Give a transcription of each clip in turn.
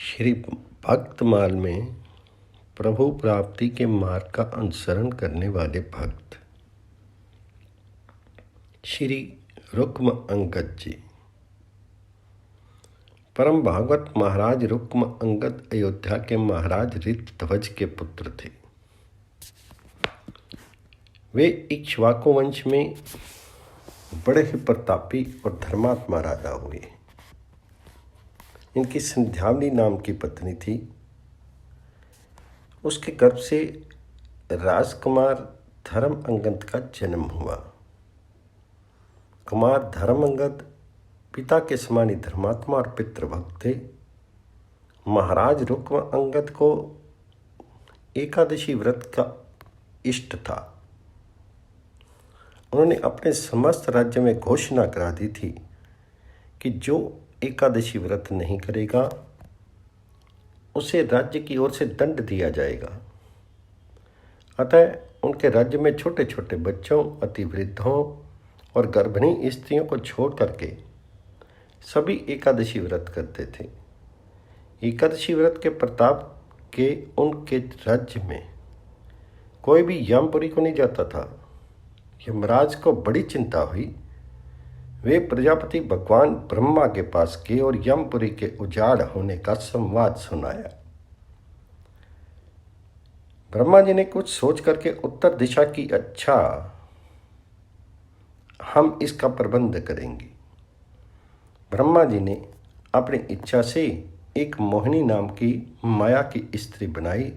श्री भक्तमाल में प्रभु प्राप्ति के मार्ग का अनुसरण करने वाले भक्त श्री रुक्म अंगद जी। परम भागवत महाराज रुक्म अंगद अयोध्या के महाराज ऋतध्वज के पुत्र थे। वे इक्ष्वाकु वंश में बड़े ही प्रतापी और धर्मात्मा राजा हुए। इनकी संध्यावली नाम की पत्नी थी। उसके गर्भ से राजकुमार धर्म अंगद का जन्म हुआ। कुमार धर्म अंगद पिता के समान ही धर्मात्मा और पितृभक्त थे। महाराज रुक्म अंगद को एकादशी व्रत का इष्ट था। उन्होंने अपने समस्त राज्य में घोषणा करा दी थी कि जो एकादशी व्रत नहीं करेगा उसे राज्य की ओर से दंड दिया जाएगा। अतः उनके राज्य में छोटे छोटे बच्चों, अति वृद्धों और गर्भिणी स्त्रियों को छोड़ करके सभी एकादशी व्रत करते थे। एकादशी व्रत के प्रताप के उनके राज्य में कोई भी यमपुरी को नहीं जाता था। यमराज को बड़ी चिंता हुई। वे प्रजापति भगवान ब्रह्मा के पास गए और यमपुरी के उजाड़ होने का संवाद सुनाया। ब्रह्मा जी ने कुछ सोच करके उत्तर दिशा की, अच्छा हम इसका प्रबंध करेंगे। ब्रह्मा जी ने अपनी इच्छा से एक मोहिनी नाम की माया की स्त्री बनाई।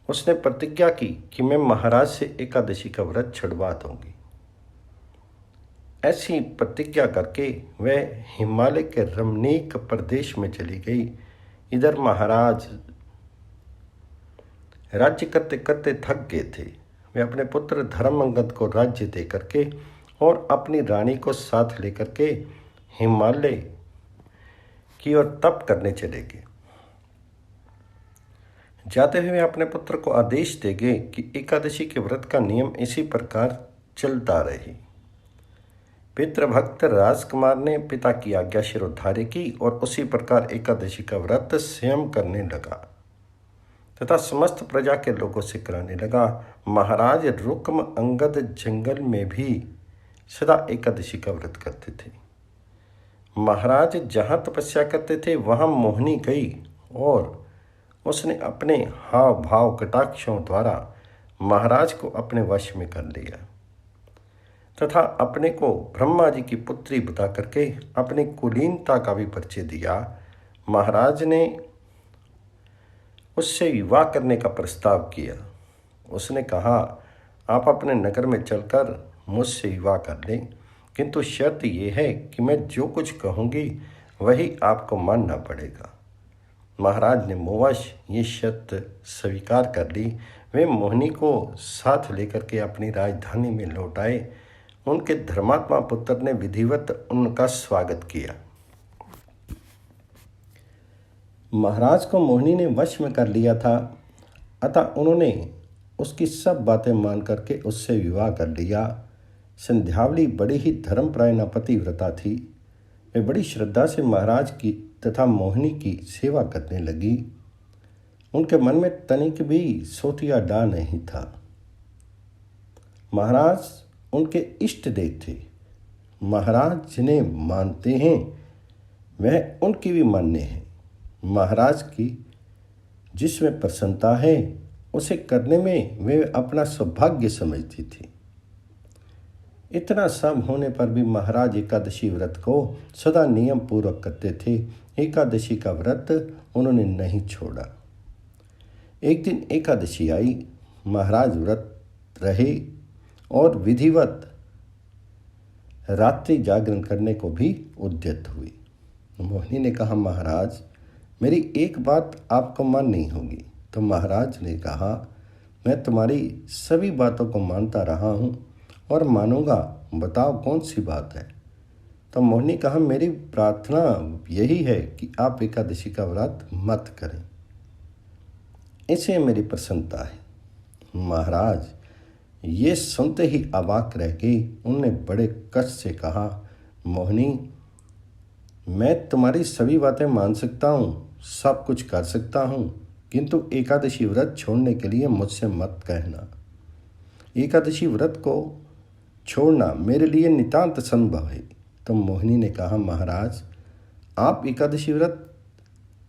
उसने प्रतिज्ञा की कि मैं महाराज से एकादशी का व्रत छुड़वा दूंगी। ऐसी प्रतिज्ञा करके वह हिमालय के रमणीक प्रदेश में चली गई। इधर महाराज राज्य करते करते थक गए थे। वे अपने पुत्र धर्मअंगद को राज्य दे करके और अपनी रानी को साथ लेकर के हिमालय की ओर तप करने चले गए। जाते हुए वे अपने पुत्र को आदेश दे गए कि एकादशी के व्रत का नियम इसी प्रकार चलता रहे। पितृभक्त राजकुमार ने पिता की आज्ञा शिरोधार्य की और उसी प्रकार एकादशी का व्रत स्वयं करने लगा तथा समस्त प्रजा के लोगों से कराने लगा। महाराज रुक्म अंगद जंगल में भी सदा एकादशी का व्रत करते थे। महाराज जहाँ तपस्या करते थे वहाँ मोहिनी गई और उसने अपने हाव भाव कटाक्षों द्वारा महाराज को अपने वश में कर लिया तथा अपने को ब्रह्मा जी की पुत्री बता करके अपनी कुलीनता का भी परिचय दिया। महाराज ने उससे विवाह करने का प्रस्ताव किया। उसने कहा, आप अपने नगर में चलकर मुझसे विवाह कर लें, किंतु शर्त यह है कि मैं जो कुछ कहूँगी वही आपको मानना पड़ेगा। महाराज ने मोहवश ये शर्त स्वीकार कर ली। वे मोहिनी को साथ लेकर के अपनी राजधानी में लौट आए। उनके धर्मात्मा पुत्र ने विधिवत उनका स्वागत किया। महाराज को मोहिनी ने वश में कर लिया था, अतः उन्होंने उसकी सब बातें मान करके उससे विवाह कर लिया। संध्यावली बड़ी ही धर्मपरायण पतिव्रता थी। वे बड़ी श्रद्धा से महाराज की तथा मोहिनी की सेवा करने लगी। उनके मन में तनिक भी सोतिया डा नहीं था। महाराज उनके इष्ट देव थे। महाराज जिन्हें मानते हैं वह उनकी भी मान्य है। महाराज की जिसमें प्रसन्नता है उसे करने में वे अपना सौभाग्य समझती थी। इतना सब होने पर भी महाराज एकादशी व्रत को सदा नियम पूर्वक करते थे। एकादशी का व्रत उन्होंने नहीं छोड़ा। एक दिन एकादशी आई। महाराज व्रत रहे और विधिवत रात्रि जागरण करने को भी उद्यत हुई। मोहिनी ने कहा, महाराज मेरी एक बात आपको माननी होगी। तो महाराज ने कहा, मैं तुम्हारी सभी बातों को मानता रहा हूँ और मानूंगा, बताओ कौन सी बात है। तो मोहिनी कहा, मेरी प्रार्थना यही है कि आप एकादशी का व्रत मत करें, इसे मेरी प्रसन्नता है। महाराज ये सुनते ही अवाक रह गई। उन्होंने बड़े कष्ट से कहा, मोहिनी मैं तुम्हारी सभी बातें मान सकता हूँ, सब कुछ कर सकता हूँ, किंतु एकादशी व्रत छोड़ने के लिए मुझसे मत कहना। एकादशी व्रत को छोड़ना मेरे लिए नितांत संभव है। तो मोहिनी ने कहा, महाराज, आप एकादशी व्रत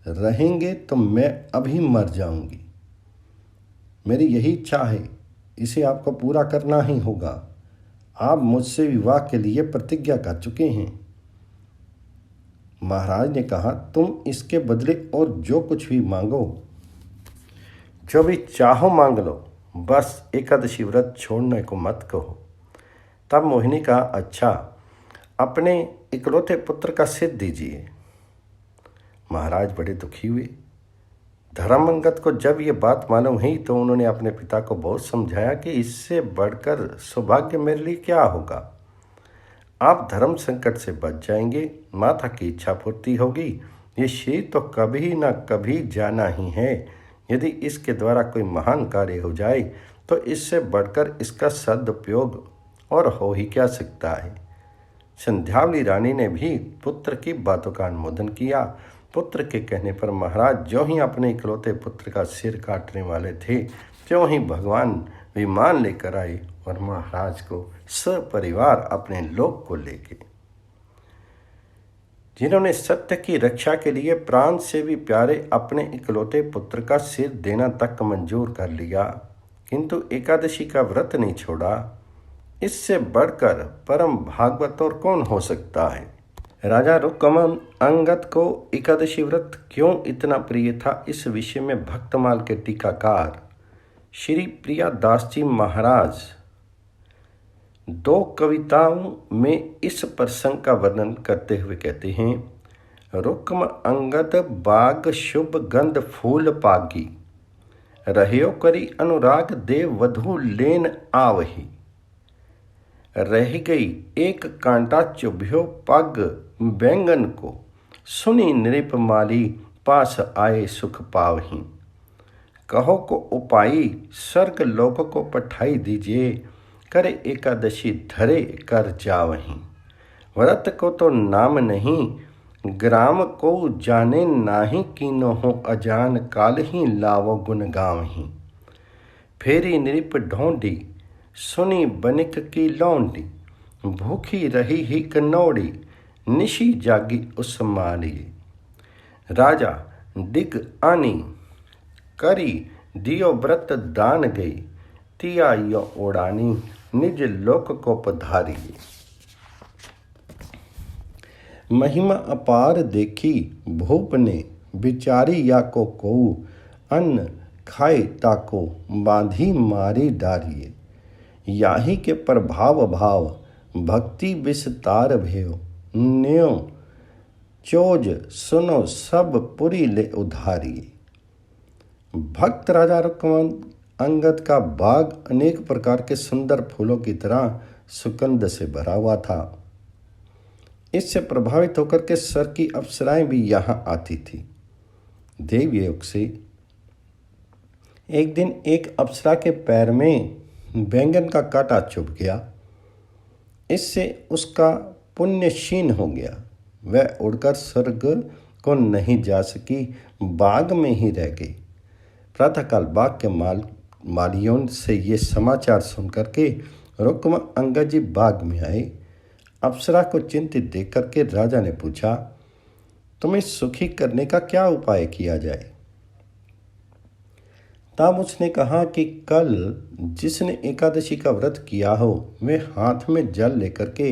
रहेंगे तो मैं अभी मर जाऊंगी। मेरी यही इच्छा है, इसे आपको पूरा करना ही होगा। आप मुझसे विवाह के लिए प्रतिज्ञा कर चुके हैं। महाराज ने कहा, तुम इसके बदले और जो कुछ भी मांगो, जो भी चाहो मांग लो, बस एकादशी व्रत छोड़ने को मत कहो। तब मोहिनी कहा, अच्छा, अपने इकलौते पुत्र का सिर दीजिए। महाराज बड़े दुखी हुए। धर्मंगत को जब ये बात मालूम हुई तो उन्होंने अपने पिता को बहुत समझाया कि इससे बढ़कर सौभाग्य मेरे लिए क्या होगा। आप धर्म संकट से बच जाएंगे, माता की इच्छा पूर्ति होगी। ये शरीर तो कभी ना कभी जाना ही है। यदि इसके द्वारा कोई महान कार्य हो जाए तो इससे बढ़कर इसका सदुपयोग और हो ही क्या सकता है। संध्यावली रानी ने भी पुत्र की बातों का अनुमोदन किया। पुत्र के कहने पर महाराज जो ही अपने इकलौते पुत्र का सिर काटने वाले थे, त्यों ही भगवान विमान लेकर आए और महाराज को सपरिवार अपने लोक को ले गए। जिन्होंने सत्य की रक्षा के लिए प्राण से भी प्यारे अपने इकलौते पुत्र का सिर देना तक मंजूर कर लिया, किंतु एकादशी का व्रत नहीं छोड़ा, इससे बढ़कर परम भागवत और कौन हो सकता है। राजा रुक्मन अंगद को एकादशी व्रत क्यों इतना प्रिय था, इस विषय में भक्तमाल के टीकाकार श्री प्रिया दास जी महाराज 2 कविताओं में इस प्रसंग का वर्णन करते हुए कहते हैं, रुक्म अंगद बाग शुभ गंध फूल पागी, रहयो करी अनुराग देव वधु लेन आवही, रह गई एक कांटा चुभ्यो पग बैंगन को, सुनी नृप माली पास आए सुख पावही, कहो को उपाई स्वर्ग लोक को पठाई दीजिए, करे एकादशी धरे कर जावही, व्रत को तो नाम नहीं ग्राम को जाने नाही, कीनो हो अजान काल ही लावो गुण गावही, फेरी नृप ढोंडी सुनी बनिक की लौंडी, भूखी रही ही कनौड़ी निशी जागी उस मालिए, राजा दिग आनी करी दियो व्रत दान गई, तिया यो ओढ़ानी निज लोक को पधारिए। महिमा अपार देखी भूप ने बिचारी या को अन्न खाए ताको बांधी मारी डारिए, याही के प्रभाव भाव भक्ति विस्तार भयो, न्यो चोज सुनो सब पुरी ले उधारिए। भक्त राजा रुक्मन अंगद का बाग अनेक प्रकार के सुंदर फूलों की तरह सुगंध से भरा हुआ था। इससे प्रभावित होकर के स्वर्ग की अप्सराएं भी यहाँ आती थी। देवयोग से एक दिन एक अप्सरा के पैर में बैंगन का कांटा चुभ गया। इससे उसका पुण्य क्षीण हो गया। वह उड़कर स्वर्ग को नहीं जा सकी, बाग में ही रह गई। प्रातःकाल बाग के मालियों से ये समाचार सुनकर के रुक्म अंगद जी बाग में आए। अप्सरा को चिंतित देख करके राजा ने पूछा, तुम्हें सुखी करने का क्या उपाय किया जाए। तब उसने कहा कि कल जिसने एकादशी का व्रत किया हो वह हाथ में जल लेकर के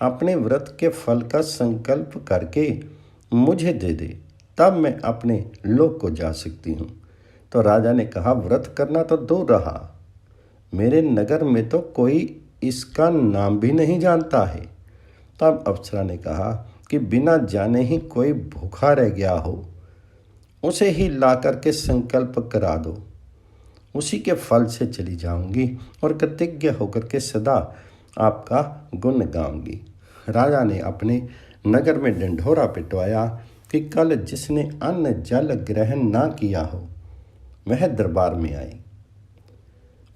अपने व्रत के फल का संकल्प करके मुझे दे दे, तब मैं अपने लोक को जा सकती हूँ। तो राजा ने कहा, व्रत करना तो दूर रहा, मेरे नगर में तो कोई इसका नाम भी नहीं जानता है। तब अप्सरा ने कहा कि बिना जाने ही कोई भूखा रह गया हो, उसे ही ला करके संकल्प करा दो, उसी के फल से चली जाऊंगी और कृतज्ञ होकर के सदा आपका गुण गाऊंगी। राजा ने अपने नगर में ढिंढोरा पिटवाया कि कल जिसने अन्न जल ग्रहण ना किया हो वह दरबार में आए,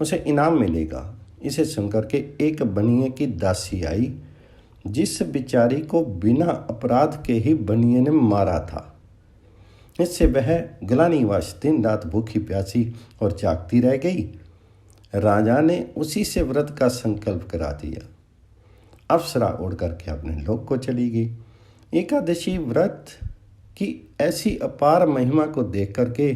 उसे इनाम मिलेगा। इसे सुनकर के एक बनिए की दासी आई, जिस बिचारी को बिना अपराध के ही बनिए ने मारा था। इससे वह ग्लानिवश दिन रात भूखी प्यासी और जागती रह गई। राजा ने उसी से व्रत का संकल्प करा दिया। अप्सरा उड़ करके अपने लोक को चली गई। एकादशी व्रत की ऐसी अपार महिमा को देख करके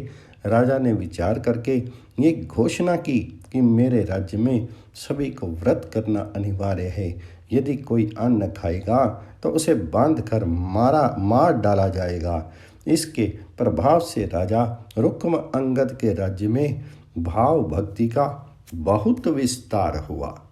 राजा ने विचार करके ये घोषणा की कि मेरे राज्य में सभी को व्रत करना अनिवार्य है। यदि कोई अन्न खाएगा तो उसे बांध कर मार डाला जाएगा। इसके प्रभाव से राजा रुक्म अंगद के राज्य में भाव भक्ति का बहुत विस्तार हुआ।